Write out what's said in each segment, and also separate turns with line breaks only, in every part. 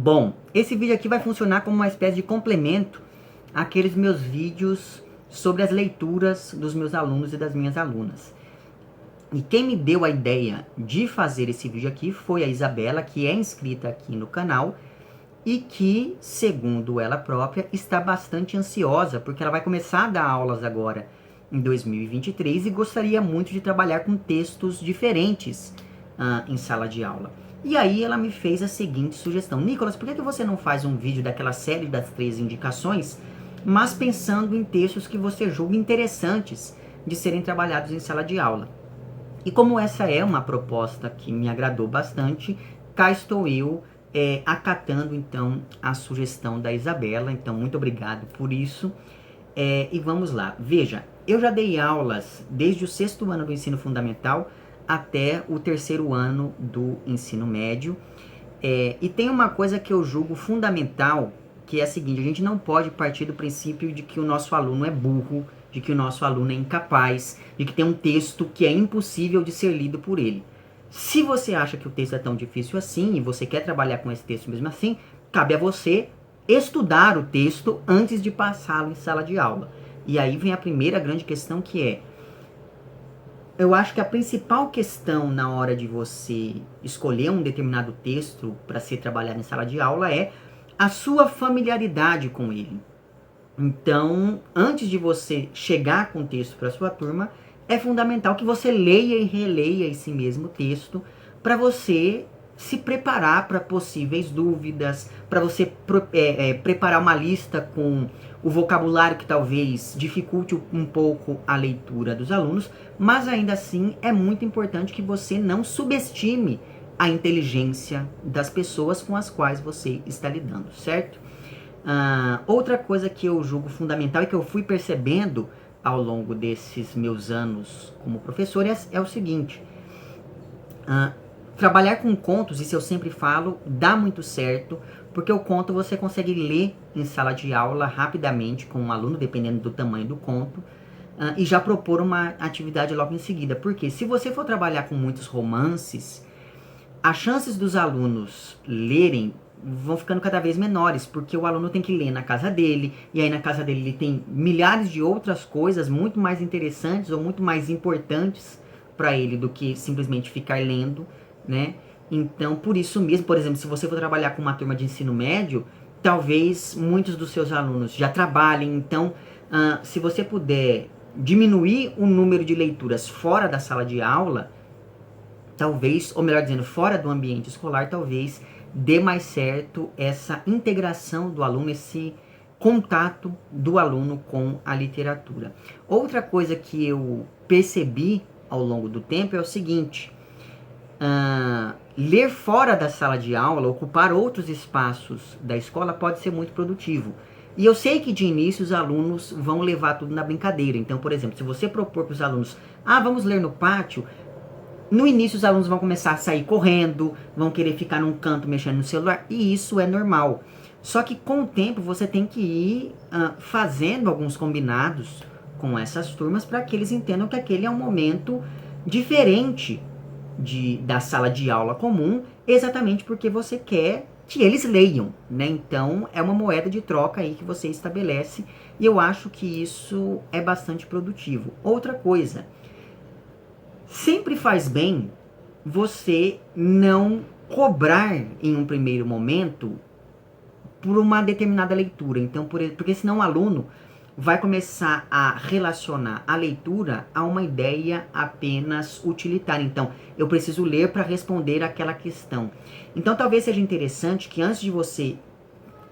Bom, esse vídeo aqui vai funcionar como uma espécie de complemento àqueles meus vídeos sobre as leituras dos meus alunos e das minhas alunas. E quem me deu a ideia de fazer esse vídeo aqui foi a Isabela, que é inscrita aqui no canal e que, segundo ela própria, está bastante ansiosa, porque ela vai começar a dar aulas agora em 2023 e gostaria muito de trabalhar com textos diferentes em sala de aula. E aí ela me fez a seguinte sugestão: Nicolas, por que você não faz um vídeo daquela série das 3 indicações, mas pensando em textos que você julga interessantes de serem trabalhados em sala de aula? E como essa é uma proposta que me agradou bastante, cá estou eu acatando então a sugestão da Isabela. Então muito obrigado por isso. E vamos lá. Veja, eu já dei aulas desde o 6º ano do ensino fundamental até o 3º ano do ensino médio. E tem uma coisa que eu julgo fundamental, que é a seguinte: a gente não pode partir do princípio de que o nosso aluno é burro, de que o nosso aluno é incapaz, de que tem um texto que é impossível de ser lido por ele. Se você acha que o texto é tão difícil assim, e você quer trabalhar com esse texto mesmo assim, cabe a você estudar o texto antes de passá-lo em sala de aula. E aí vem a primeira grande questão, que é: eu acho que a principal questão na hora de você escolher um determinado texto para ser trabalhado em sala de aula é a sua familiaridade com ele. Então, antes de você chegar com o texto para sua turma, é fundamental que você leia e releia esse mesmo texto para você se preparar para possíveis dúvidas, para você preparar uma lista com o vocabulário que talvez dificulte um pouco a leitura dos alunos, mas ainda assim é muito importante que você não subestime a inteligência das pessoas com as quais você está lidando, certo? Outra coisa que eu julgo fundamental e que eu fui percebendo ao longo desses meus anos como professor é o seguinte: trabalhar com contos, isso eu sempre falo, dá muito certo, porque o conto você consegue ler em sala de aula rapidamente com um aluno, dependendo do tamanho do conto, e já propor uma atividade logo em seguida. Porque se você for trabalhar com muitos romances, as chances dos alunos lerem vão ficando cada vez menores, porque o aluno tem que ler na casa dele, e aí na casa dele ele tem milhares de outras coisas muito mais interessantes ou muito mais importantes para ele do que simplesmente ficar lendo, né? Então, por isso mesmo, por exemplo, se você for trabalhar com uma turma de ensino médio, talvez muitos dos seus alunos já trabalhem. Então, se você puder diminuir o número de leituras fora da sala de aula, talvez, ou melhor dizendo, fora do ambiente escolar, talvez dê mais certo essa integração do aluno, esse contato do aluno com a literatura. Outra coisa que eu percebi ao longo do tempo é o seguinte: ler fora da sala de aula, ocupar outros espaços da escola pode ser muito produtivo. E eu sei que de início os alunos vão levar tudo na brincadeira. Então, por exemplo, se você propor para os alunos: vamos ler no pátio, no início os alunos vão começar a sair correndo, vão querer ficar num canto mexendo no celular, e isso é normal. Só que com o tempo você tem que ir fazendo alguns combinados com essas turmas para que eles entendam que aquele é um momento diferente da sala de aula comum, exatamente porque você quer que eles leiam, né? Então é uma moeda de troca aí que você estabelece, e eu acho que isso é bastante produtivo. Outra coisa: sempre faz bem você não cobrar em um primeiro momento por uma determinada leitura. Então, porque senão o aluno vai começar a relacionar a leitura a uma ideia apenas utilitária. Então, eu preciso ler para responder aquela questão. Então, talvez seja interessante que antes de você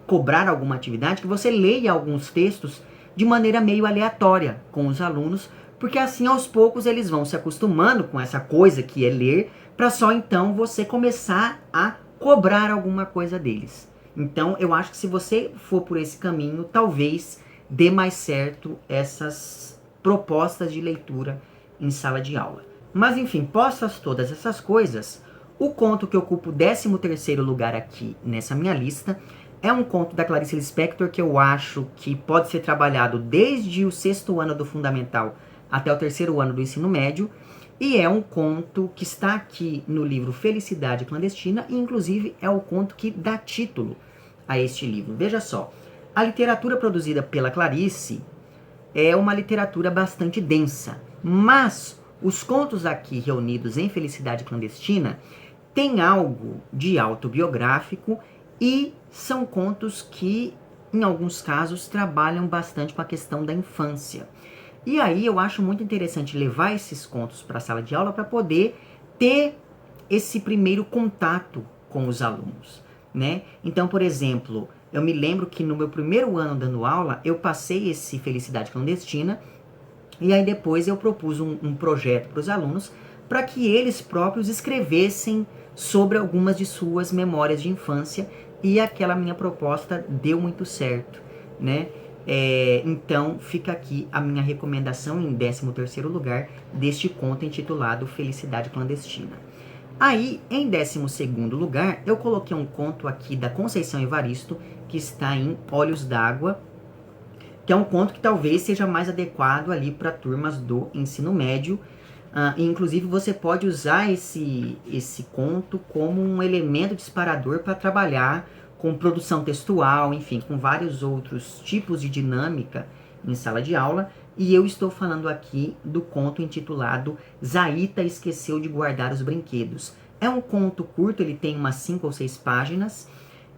cobrar alguma atividade, que você leia alguns textos de maneira meio aleatória com os alunos, porque assim aos poucos eles vão se acostumando com essa coisa que é ler, para só então você começar a cobrar alguma coisa deles. Então eu acho que se você for por esse caminho, talvez dê mais certo essas propostas de leitura em sala de aula. Mas enfim, postas todas essas coisas, o conto que ocupa o 13º lugar aqui nessa minha lista é um conto da Clarice Lispector que eu acho que pode ser trabalhado desde o 6º ano do fundamental até o 3º ano do ensino médio, E é um conto que está aqui no livro Felicidade Clandestina, e inclusive é o conto que dá título a este livro. Veja só, a literatura produzida pela Clarice é uma literatura bastante densa, mas os contos aqui reunidos em Felicidade Clandestina têm algo de autobiográfico e são contos que, em alguns casos, trabalham bastante com a questão da infância. E aí eu acho muito interessante levar esses contos para a sala de aula para poder ter esse primeiro contato com os alunos, né? Então, por exemplo, eu me lembro que no meu primeiro ano dando aula, eu passei esse Felicidade Clandestina e aí depois eu propus um projeto para os alunos para que eles próprios escrevessem sobre algumas de suas memórias de infância, e aquela minha proposta deu muito certo, né? Então fica aqui a minha recomendação em 13º lugar deste conto intitulado Felicidade Clandestina. Aí, em 12º lugar, eu coloquei um conto aqui da Conceição Evaristo, que está em Olhos d'Água, que é um conto que talvez seja mais adequado ali para turmas do ensino médio. Inclusive, você pode usar esse conto como um elemento disparador para trabalhar com produção textual, enfim, com vários outros tipos de dinâmica em sala de aula. E eu estou falando aqui do conto intitulado Zaita Esqueceu de Guardar os Brinquedos. É um conto curto, ele tem umas 5 ou 6 páginas,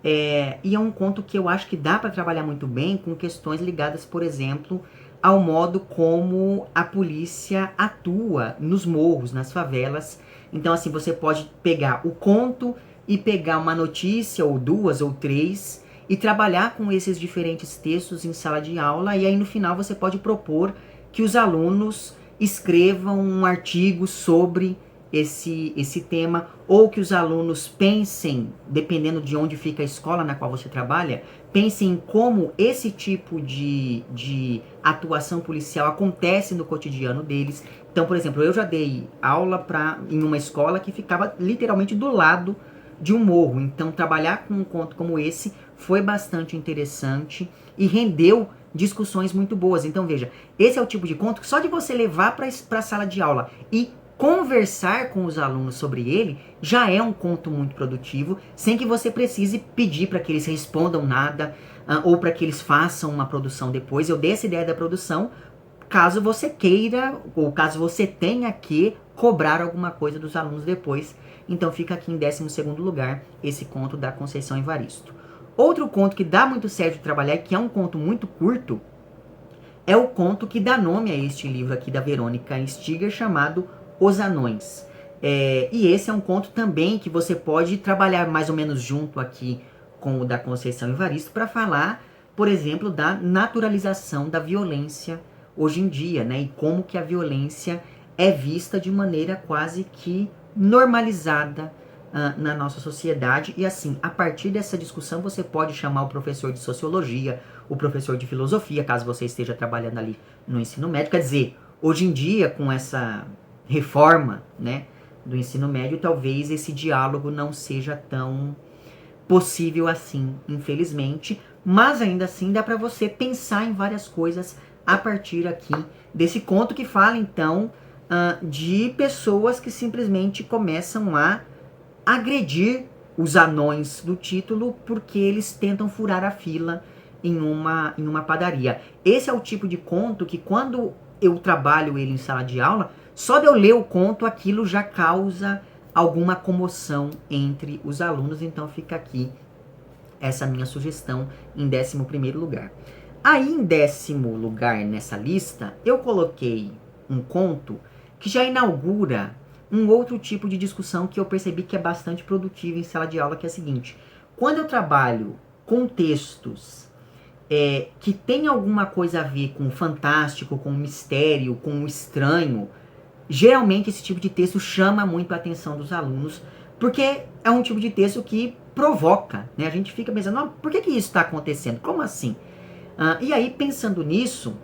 e é um conto que eu acho que dá para trabalhar muito bem com questões ligadas, por exemplo, ao modo como a polícia atua nos morros, nas favelas. Então, assim, você pode pegar o conto e pegar uma notícia, ou 2 ou 3, e trabalhar com esses diferentes textos em sala de aula, e aí no final você pode propor que os alunos escrevam um artigo sobre esse tema, ou que os alunos pensem, dependendo de onde fica a escola na qual você trabalha, pensem em como esse tipo de atuação policial acontece no cotidiano deles. Então, por exemplo, eu já dei aula em uma escola que ficava literalmente do lado de um morro. Então, trabalhar com um conto como esse foi bastante interessante e rendeu discussões muito boas. Então, veja, esse é o tipo de conto que só de você levar para a sala de aula e conversar com os alunos sobre ele, já é um conto muito produtivo, sem que você precise pedir para que eles respondam nada, ou para que eles façam uma produção depois. Eu dei essa ideia da produção, caso você queira, ou caso você tenha que cobrar alguma coisa dos alunos depois. Então fica aqui em 12º lugar esse conto da Conceição Evaristo. Outro conto que dá muito certo de trabalhar, que é um conto muito curto, é o conto que dá nome a este livro aqui da Verônica Stiger, chamado Os Anões. E esse é um conto também que você pode trabalhar mais ou menos junto aqui com o da Conceição Evaristo para falar, por exemplo, da naturalização da violência hoje em dia, né? E como que a violência é vista de maneira quase que normalizada na nossa sociedade. E assim, a partir dessa discussão você pode chamar o professor de sociologia, o professor de filosofia, caso você esteja trabalhando ali no ensino médio. Quer dizer, hoje em dia, com essa reforma, né, do ensino médio, talvez esse diálogo não seja tão possível assim, infelizmente, mas ainda assim dá para você pensar em várias coisas a partir aqui desse conto, que fala então de pessoas que simplesmente começam a agredir os anões do título porque eles tentam furar a fila em uma padaria. Esse é o tipo de conto que, quando eu trabalho ele em sala de aula, só de eu ler o conto, aquilo já causa alguma comoção entre os alunos. Então fica aqui essa minha sugestão em 11º lugar. Aí, em 10º lugar nessa lista, eu coloquei um conto que já inaugura um outro tipo de discussão que eu percebi que é bastante produtivo em sala de aula, que é a seguinte: quando eu trabalho com textos que tem alguma coisa a ver com o fantástico, com o mistério, com o estranho, geralmente esse tipo de texto chama muito a atenção dos alunos, porque é um tipo de texto que provoca, né? A gente fica pensando, por que isso está acontecendo? Como assim? E aí, pensando nisso,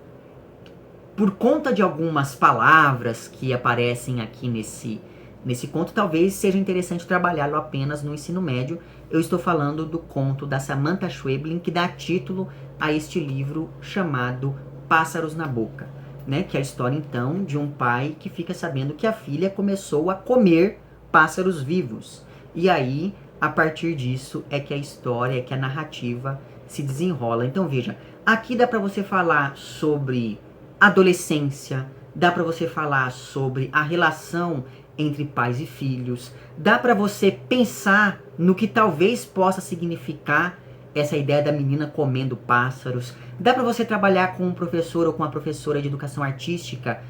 por conta de algumas palavras que aparecem aqui nesse conto, talvez seja interessante trabalhá-lo apenas no ensino médio. Eu estou falando do conto da Samantha Schweblin, que dá título a este livro chamado Pássaros na Boca. né? Que é a história, então, de um pai que fica sabendo que a filha começou a comer pássaros vivos. E aí, a partir disso, é que a história, é que a narrativa se desenrola. Então, veja, aqui dá para você falar sobre adolescência, dá para você falar sobre a relação entre pais e filhos, dá para você pensar no que talvez possa significar essa ideia da menina comendo pássaros. Dá para você trabalhar com um professor ou com uma professora de educação artística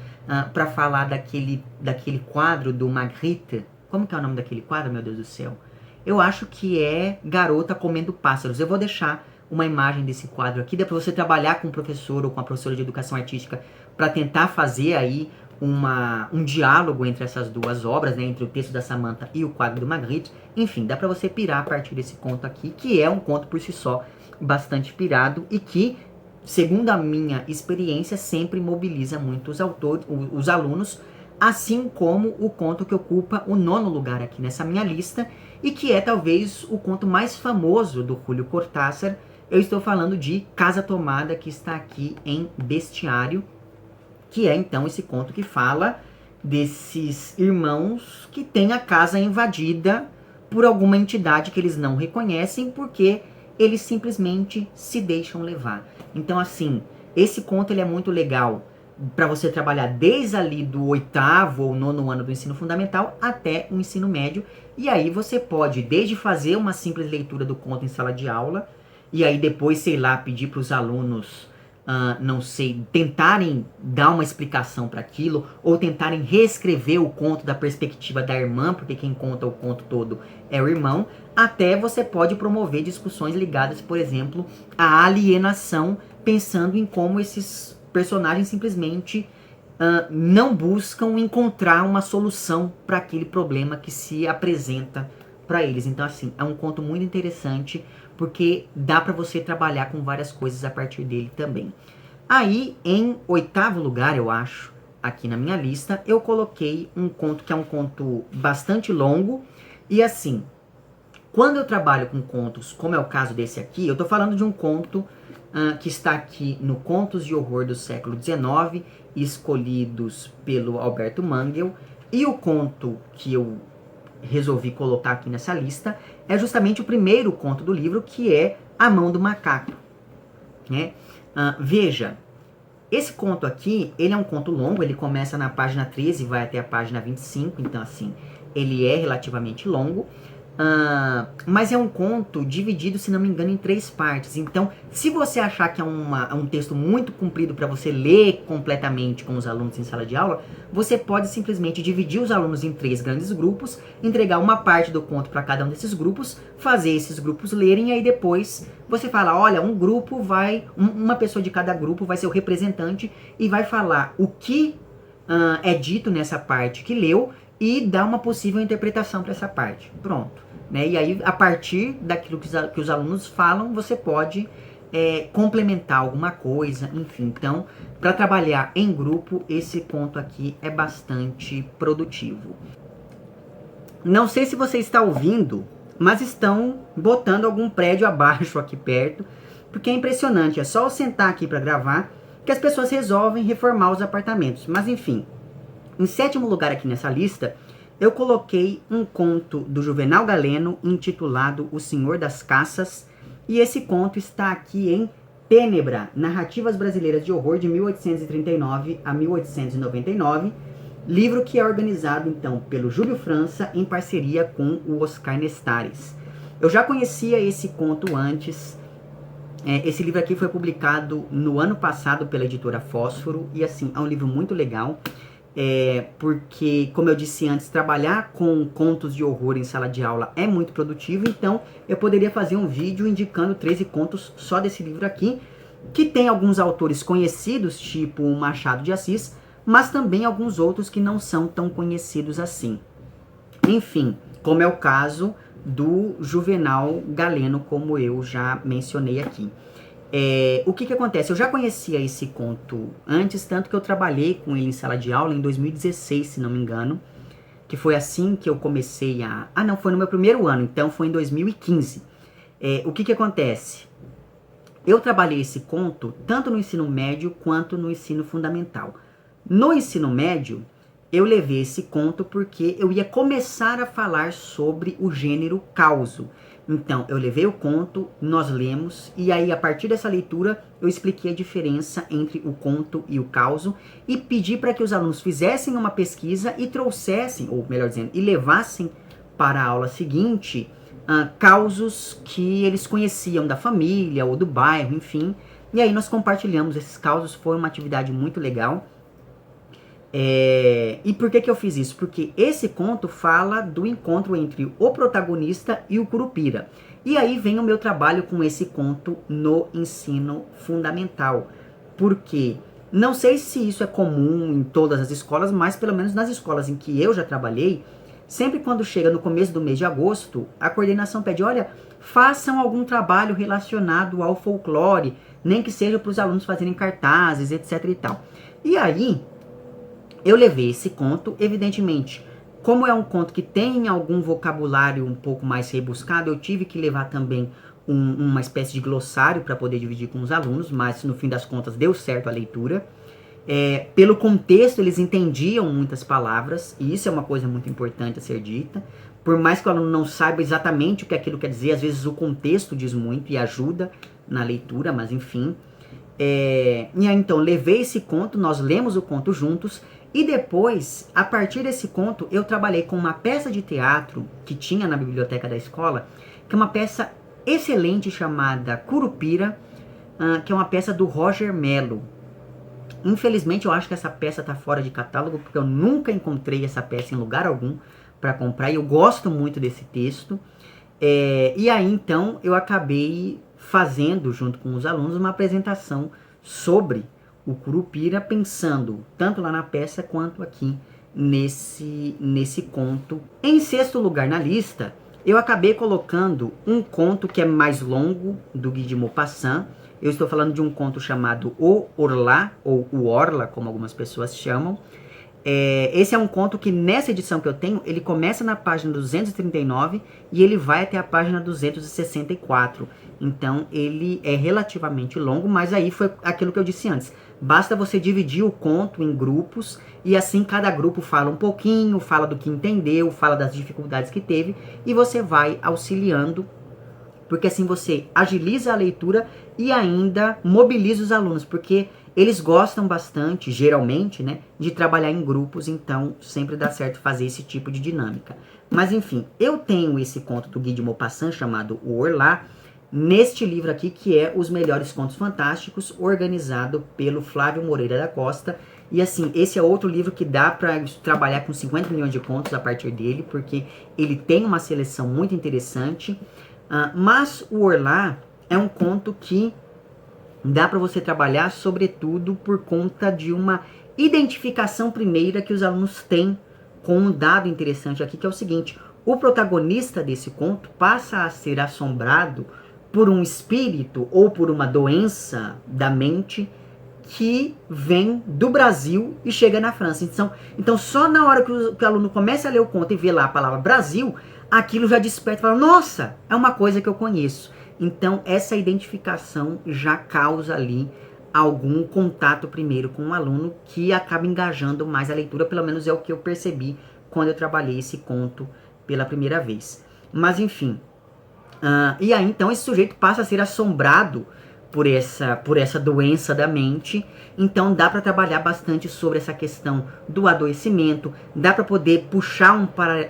para falar daquele quadro do Magritte. Como que é o nome daquele quadro, meu Deus do céu? Eu acho que é Garota Comendo Pássaros. Eu vou deixar uma imagem desse quadro aqui. Dá para você trabalhar com um professor ou com uma professora de educação artística para tentar fazer aí um diálogo entre essas duas obras, né, entre o texto da Samantha e o quadro do Magritte. Enfim, dá para você pirar a partir desse conto aqui, que é um conto por si só bastante pirado e que, segundo a minha experiência, sempre mobiliza muito os alunos, assim como o conto que ocupa o 9º lugar aqui nessa minha lista e que é talvez o conto mais famoso do Julio Cortázar. Eu estou falando de Casa Tomada, que está aqui em Bestiário, que é então esse conto que fala desses irmãos que têm a casa invadida por alguma entidade que eles não reconhecem porque eles simplesmente se deixam levar. Então, assim, esse conto ele é muito legal para você trabalhar desde ali do 8º ou 9º ano do ensino fundamental até o ensino médio. E aí você pode desde fazer uma simples leitura do conto em sala de aula e aí depois, sei lá, pedir para os alunos não sei, tentarem dar uma explicação para aquilo, ou tentarem reescrever o conto da perspectiva da irmã, porque quem conta o conto todo é o irmão, até você pode promover discussões ligadas, por exemplo, à alienação, pensando em como esses personagens simplesmente não buscam encontrar uma solução para aquele problema que se apresenta para eles. Então, assim, é um conto muito interessante, porque dá para você trabalhar com várias coisas a partir dele também. Aí, em 8º lugar, eu acho, aqui na minha lista, eu coloquei um conto que é um conto bastante longo. E assim, quando eu trabalho com contos, como é o caso desse aqui, eu tô falando de um conto que está aqui no Contos de Horror do século XIX, escolhidos pelo Alberto Mangel. E o conto que eu resolvi colocar aqui nessa lista é justamente o primeiro conto do livro, que é A Mão do Macaco, né? Veja, esse conto aqui, ele é um conto longo, ele começa na página 13 e vai até a página 25, então assim, ele é relativamente longo, mas é um conto dividido, se não me engano, em 3 partes. Então, se você achar que é um texto muito comprido para você ler completamente com os alunos em sala de aula, você pode simplesmente dividir os alunos em 3 grandes grupos, entregar uma parte do conto para cada um desses grupos, fazer esses grupos lerem, e aí depois você fala, olha, um grupo uma pessoa de cada grupo vai ser o representante e vai falar o que é dito nessa parte que leu e dar uma possível interpretação para essa parte. Pronto. Né? E aí, a partir daquilo que os alunos falam, você pode complementar alguma coisa, enfim. Então, para trabalhar em grupo, esse ponto aqui é bastante produtivo. Não sei se você está ouvindo, mas estão botando algum prédio abaixo aqui perto, porque é impressionante. É só eu sentar aqui para gravar que as pessoas resolvem reformar os apartamentos. Mas enfim, em 7º lugar aqui nessa lista, eu coloquei um conto do Juvenal Galeno intitulado O Senhor das Caças, e esse conto está aqui em Tênebra, Narrativas Brasileiras de Horror de 1839 a 1899, livro que é organizado então pelo Júlio França em parceria com o Oscar Nestares. Eu já conhecia esse conto antes. Esse livro aqui foi publicado no ano passado pela editora Fósforo, e assim, é um livro muito legal. Porque, como eu disse antes, trabalhar com contos de horror em sala de aula é muito produtivo, então eu poderia fazer um vídeo indicando 13 contos só desse livro aqui, que tem alguns autores conhecidos, tipo o Machado de Assis, mas também alguns outros que não são tão conhecidos assim. Enfim, como é o caso do Juvenal Galeno, como eu já mencionei aqui. O que acontece? Eu já conhecia esse conto antes, tanto que eu trabalhei com ele em sala de aula em 2016, se não me engano, que foi assim que eu comecei não, foi no meu primeiro ano, então foi em 2015. O que acontece? eu trabalhei esse conto tanto no ensino médio quanto no ensino fundamental. No ensino médio, eu levei esse conto porque eu ia começar a falar sobre o gênero causo. Então, eu levei o conto, nós lemos, e aí a partir dessa leitura eu expliquei a diferença entre o conto e o causo e pedi para que os alunos fizessem uma pesquisa e trouxessem, ou melhor dizendo, e levassem para a aula seguinte causos que eles conheciam da família ou do bairro, enfim. E aí nós compartilhamos esses causos, foi uma atividade muito legal. E por que eu fiz isso? Porque esse conto fala do encontro entre o protagonista e o Curupira. E aí vem o meu trabalho com esse conto no ensino fundamental. Porque não sei se isso é comum em todas as escolas, mas pelo menos nas escolas em que eu já trabalhei, sempre quando chega no começo do mês de agosto, a coordenação pede, olha, façam algum trabalho relacionado ao folclore, nem que seja para os alunos fazerem cartazes, etc e tal. E aí, eu levei esse conto, evidentemente, como é um conto que tem algum vocabulário um pouco mais rebuscado, eu tive que levar também uma espécie de glossário para poder dividir com os alunos, mas no fim das contas deu certo a leitura. Pelo contexto, eles entendiam muitas palavras, e isso é uma coisa muito importante a ser dita. Por mais que o aluno não saiba exatamente o que aquilo quer dizer, às vezes o contexto diz muito e ajuda na leitura, mas enfim. E aí, então, levei esse conto, nós lemos o conto juntos, e depois, a partir desse conto, eu trabalhei com uma peça de teatro que tinha na biblioteca da escola, que é uma peça excelente chamada Curupira, que é uma peça do Roger Mello. Infelizmente, eu acho que essa peça está fora de catálogo, porque eu nunca encontrei essa peça em lugar algum para comprar, e eu gosto muito desse texto. E aí, então, eu acabei fazendo, junto com os alunos, uma apresentação sobre o Curupira, pensando tanto lá na peça quanto aqui nesse conto. Em sexto lugar na lista, eu acabei colocando um conto que é mais longo, do Guy de Maupassant. Eu estou falando de um conto chamado O Orla, ou O Orla, como algumas pessoas chamam. Esse é um conto que nessa edição que eu tenho, ele começa na página 239 e ele vai até a página 264. Então ele é relativamente longo, mas aí foi aquilo que eu disse antes. Basta você dividir o conto em grupos e assim cada grupo fala um pouquinho, fala do que entendeu, fala das dificuldades que teve e você vai auxiliando, porque assim você agiliza a leitura e ainda mobiliza os alunos, porque eles gostam bastante, geralmente, né, de trabalhar em grupos, então sempre dá certo fazer esse tipo de dinâmica. Mas enfim, eu tenho esse conto do Guy de Maupassant chamado O Orla, neste livro aqui, que é Os Melhores Contos Fantásticos, organizado pelo Flávio Moreira da Costa. E assim, esse é outro livro que dá para trabalhar com 50 milhões de contos a partir dele, porque ele tem uma seleção muito interessante. Mas o Orla é um conto que dá para você trabalhar, sobretudo por conta de uma identificação primeira que os alunos têm com um dado interessante aqui, que é o seguinte: o protagonista desse conto passa a ser assombrado por um espírito ou por uma doença da mente que vem do Brasil e chega na França. Então só na hora que o aluno começa a ler o conto e vê lá a palavra Brasil, aquilo já desperta e fala, nossa, é uma coisa que eu conheço. Então essa identificação já causa ali algum contato primeiro com o aluno, que acaba engajando mais a leitura, pelo menos é o que eu percebi quando eu trabalhei esse conto pela primeira vez. Mas enfim, e aí então esse sujeito passa a ser assombrado por essa doença da mente. Então dá para trabalhar bastante sobre essa questão do adoecimento, dá para poder puxar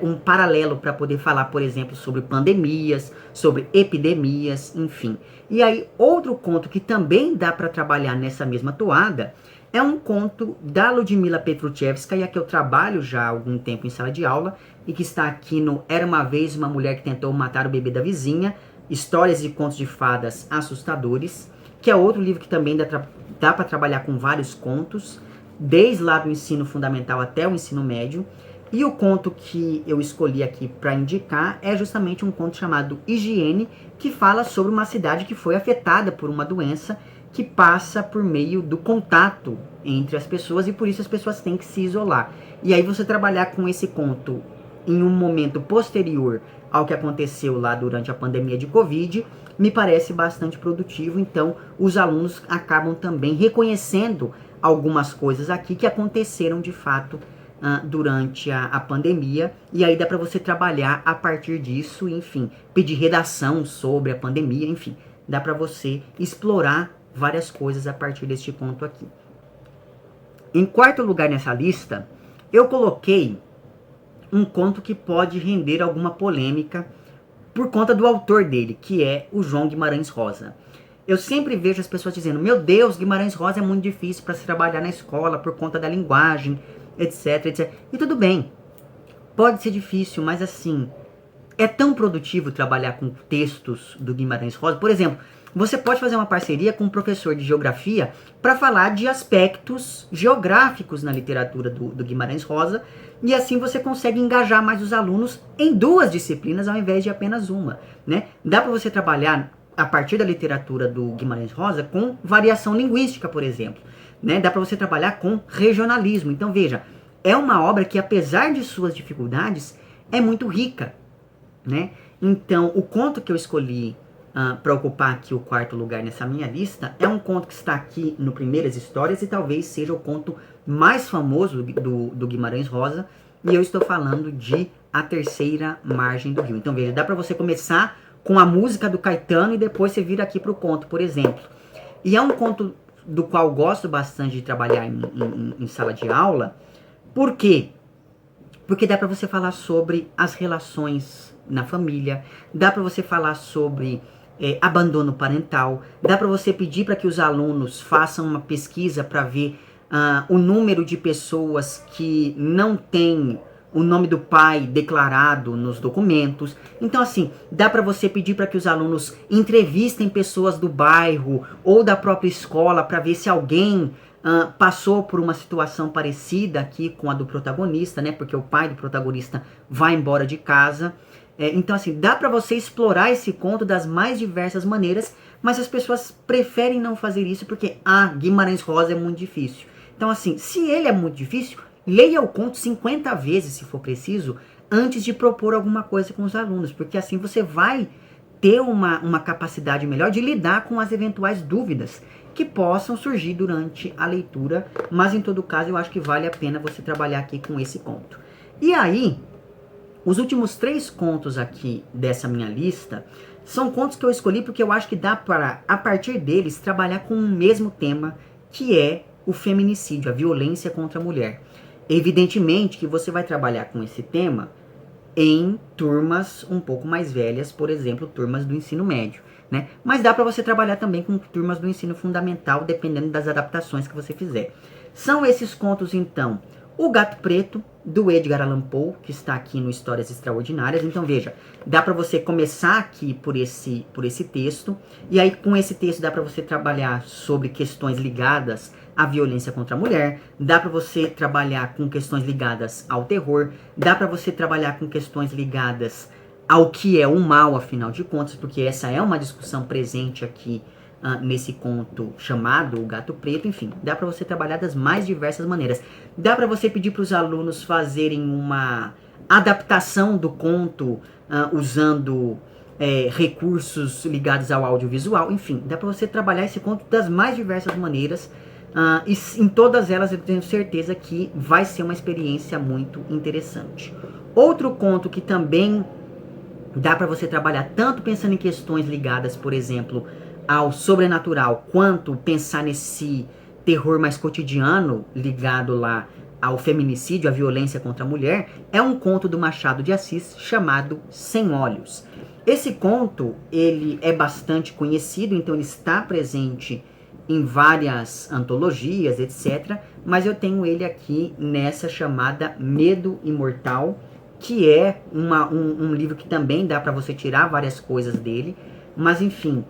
um paralelo para poder falar, por exemplo, sobre pandemias, sobre epidemias, enfim. E aí outro conto que também dá para trabalhar nessa mesma toada é um conto da Ludmila Petruchevskaya, que eu trabalho já há algum tempo em sala de aula e que está aqui no Era Uma Vez Uma Mulher que Tentou Matar o Bebê da Vizinha, Histórias de Contos de Fadas Assustadores, que é outro livro que também dá para trabalhar com vários contos, desde lá do ensino fundamental até o ensino médio. E o conto que eu escolhi aqui para indicar é justamente um conto chamado Higiene, que fala sobre uma cidade que foi afetada por uma doença que passa por meio do contato entre as pessoas, e por isso as pessoas têm que se isolar. E aí você trabalhar com esse conto em um momento posterior ao que aconteceu lá durante a pandemia de Covid, me parece bastante produtivo. Então, os alunos acabam também reconhecendo algumas coisas aqui que aconteceram de fato durante a pandemia, e aí dá para você trabalhar a partir disso, enfim, pedir redação sobre a pandemia, enfim, dá para você explorar várias coisas a partir deste ponto aqui. Em quarto lugar nessa lista, eu coloquei um conto que pode render alguma polêmica por conta do autor dele, que é o João Guimarães Rosa. Eu sempre vejo as pessoas dizendo, meu Deus, Guimarães Rosa é muito difícil para se trabalhar na escola por conta da linguagem, etc, etc. E tudo bem, pode ser difícil, mas assim, é tão produtivo trabalhar com textos do Guimarães Rosa. Por exemplo, você pode fazer uma parceria com um professor de geografia para falar de aspectos geográficos na literatura do Guimarães Rosa, e assim você consegue engajar mais os alunos em duas disciplinas ao invés de apenas uma, né? Dá para você trabalhar a partir da literatura do Guimarães Rosa com variação linguística, por exemplo, né? Dá para você trabalhar com regionalismo. Então veja, é uma obra que, apesar de suas dificuldades, é muito rica, né? Então, o conto que eu escolhi para ocupar aqui o quarto lugar nessa minha lista é um conto que está aqui no Primeiras Histórias e talvez seja o conto mais famoso do Guimarães Rosa, e eu estou falando de A Terceira Margem do Rio. Então veja, dá para você começar com a música do Caetano e depois você vir aqui para o conto, por exemplo. E é um conto do qual gosto bastante de trabalhar em sala de aula. Por quê? Porque dá para você falar sobre as relações na família, dá para você falar sobre abandono parental, dá para você pedir para que os alunos façam uma pesquisa para ver o número de pessoas que não têm o nome do pai declarado nos documentos. Então assim, dá para você pedir para que os alunos entrevistem pessoas do bairro ou da própria escola para ver se alguém passou por uma situação parecida aqui com a do protagonista, né? Porque o pai do protagonista vai embora de casa. Então assim, dá para você explorar esse conto das mais diversas maneiras, mas as pessoas preferem não fazer isso porque, Guimarães Rosa é muito difícil. Então assim, se ele é muito difícil, leia o conto 50 vezes, se for preciso, antes de propor alguma coisa com os alunos, porque assim você vai ter uma capacidade melhor de lidar com as eventuais dúvidas que possam surgir durante a leitura, mas em todo caso eu acho que vale a pena você trabalhar aqui com esse conto. E aí, os últimos 3 contos aqui dessa minha lista são contos que eu escolhi porque eu acho que dá para, a partir deles, trabalhar com o mesmo tema, que é o feminicídio, a violência contra a mulher. Evidentemente que você vai trabalhar com esse tema em turmas um pouco mais velhas, por exemplo, turmas do ensino médio, né? Mas dá para você trabalhar também com turmas do ensino fundamental, dependendo das adaptações que você fizer. São esses contos, então, O Gato Preto, do Edgar Allan Poe, que está aqui no Histórias Extraordinárias. Então veja, dá para você começar aqui por esse texto, e aí com esse texto dá para você trabalhar sobre questões ligadas à violência contra a mulher, dá para você trabalhar com questões ligadas ao terror, dá para você trabalhar com questões ligadas ao que é o mal, afinal de contas, porque essa é uma discussão presente aqui nesse conto chamado O Gato Preto. Enfim, dá para você trabalhar das mais diversas maneiras. Dá para você pedir para os alunos fazerem uma adaptação do conto usando recursos ligados ao audiovisual. Enfim, dá para você trabalhar esse conto das mais diversas maneiras. E em todas elas eu tenho certeza que vai ser uma experiência muito interessante. Outro conto que também dá para você trabalhar tanto pensando em questões ligadas, por exemplo, ao sobrenatural, quanto pensar nesse terror mais cotidiano ligado lá ao feminicídio, à violência contra a mulher, é um conto do Machado de Assis chamado Sem Olhos. Esse conto, ele é bastante conhecido, então ele está presente em várias antologias, etc. Mas eu tenho ele aqui nessa chamada Medo Imortal, que é um livro que também dá para você tirar várias coisas dele. Mas enfim,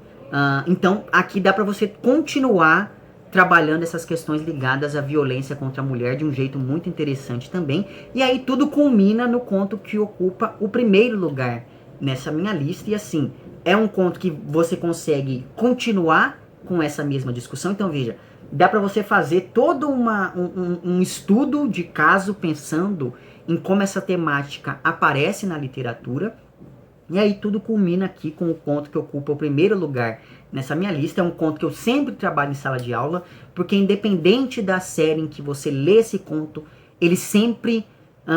então aqui dá para você continuar trabalhando essas questões ligadas à violência contra a mulher de um jeito muito interessante também. E aí tudo culmina no conto que ocupa o primeiro lugar nessa minha lista. E assim, é um conto que você consegue continuar com essa mesma discussão. Então veja, dá para você fazer todo um estudo de caso pensando em como essa temática aparece na literatura, E aí tudo culmina aqui com o conto que ocupa o primeiro lugar nessa minha lista. É um conto que eu sempre trabalho em sala de aula, porque independente da série em que você lê esse conto, ele sempre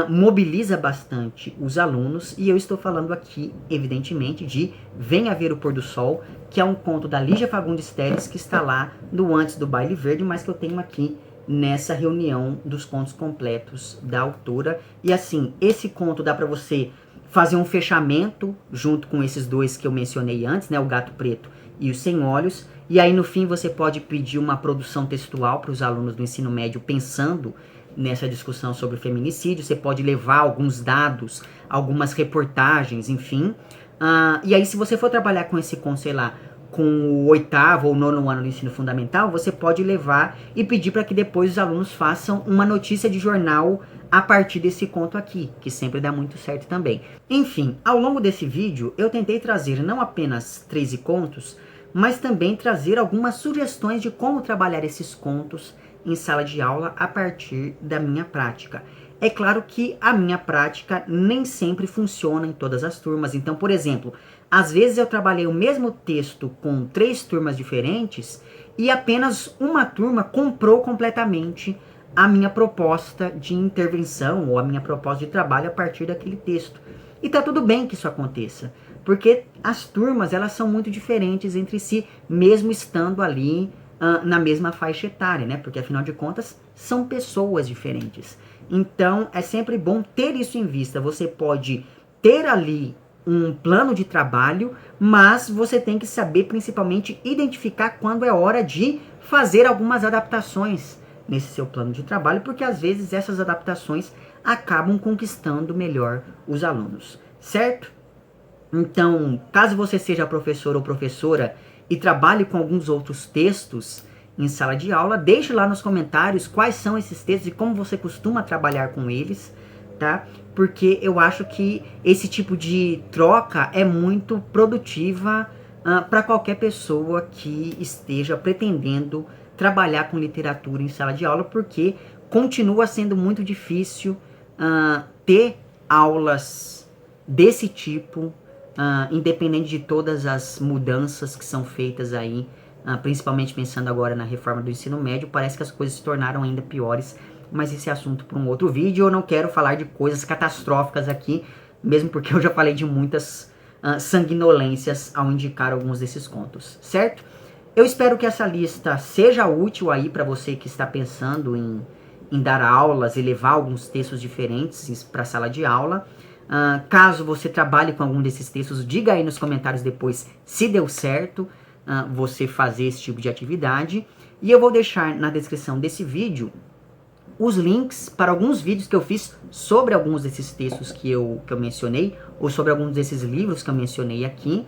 mobiliza bastante os alunos. E eu estou falando aqui, evidentemente, de Venha Ver o Pôr do Sol, que é um conto da Lígia Fagundes Telles, que está lá no Antes do Baile Verde, mas que eu tenho aqui nessa reunião dos contos completos da autora. E assim, esse conto dá para você fazer um fechamento junto com esses dois que eu mencionei antes, né, o Gato Preto e o Sem Olhos, e aí no fim você pode pedir uma produção textual para os alunos do ensino médio pensando nessa discussão sobre feminicídio. Você pode levar alguns dados, algumas reportagens, enfim. E aí se você for trabalhar com esse conto, sei lá, com o 8º ou 9º ano do ensino fundamental, você pode levar e pedir para que depois os alunos façam uma notícia de jornal a partir desse conto aqui, que sempre dá muito certo também. Enfim, ao longo desse vídeo, eu tentei trazer não apenas 13 contos, mas também trazer algumas sugestões de como trabalhar esses contos em sala de aula a partir da minha prática. É claro que a minha prática nem sempre funciona em todas as turmas. Então, por exemplo, às vezes eu trabalhei o mesmo texto com 3 turmas diferentes e apenas uma turma comprou completamente a minha proposta de intervenção ou a minha proposta de trabalho a partir daquele texto. E tá tudo bem que isso aconteça, porque as turmas elas são muito diferentes entre si, mesmo estando ali na mesma faixa etária, né? Porque afinal de contas são pessoas diferentes. Então é sempre bom ter isso em vista. Você pode ter ali um plano de trabalho, mas você tem que saber principalmente identificar quando é hora de fazer algumas adaptações nesse seu plano de trabalho, porque às vezes essas adaptações acabam conquistando melhor os alunos, certo? Então, caso você seja professor ou professora e trabalhe com alguns outros textos em sala de aula, deixe lá nos comentários quais são esses textos e como você costuma trabalhar com eles, tá? Porque eu acho que esse tipo de troca é muito produtiva para qualquer pessoa que esteja pretendendo trabalhar com literatura em sala de aula, porque continua sendo muito difícil ter aulas desse tipo, independente de todas as mudanças que são feitas aí, principalmente pensando agora na reforma do ensino médio. Parece que as coisas se tornaram ainda piores, mas esse é assunto para um outro vídeo. Eu não quero falar de coisas catastróficas aqui, mesmo porque eu já falei de muitas sanguinolências ao indicar alguns desses contos, certo? Eu espero que essa lista seja útil aí para você que está pensando em dar aulas e levar alguns textos diferentes para a sala de aula. Caso você trabalhe com algum desses textos, diga aí nos comentários depois se deu certo você fazer esse tipo de atividade. E eu vou deixar na descrição desse vídeo os links para alguns vídeos que eu fiz sobre alguns desses textos que eu mencionei, ou sobre alguns desses livros que eu mencionei aqui.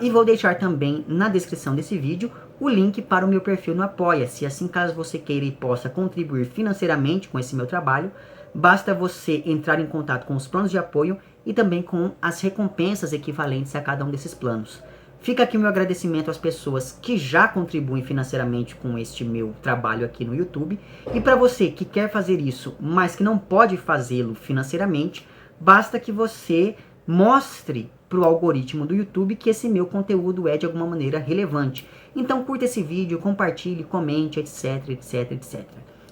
E vou deixar também na descrição desse vídeo o link para o meu perfil no Apoia-se. Assim, caso você queira e possa contribuir financeiramente com esse meu trabalho, basta você entrar em contato com os planos de apoio e também com as recompensas equivalentes a cada um desses planos. Fica aqui o meu agradecimento às pessoas que já contribuem financeiramente com este meu trabalho aqui no YouTube. E para você que quer fazer isso, mas que não pode fazê-lo financeiramente, basta que você mostre para o algoritmo do YouTube que esse meu conteúdo é de alguma maneira relevante. Então curta esse vídeo, compartilhe, comente, etc, etc, etc.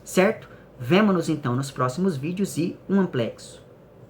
Certo? Vemo-nos então nos próximos vídeos e um amplexo.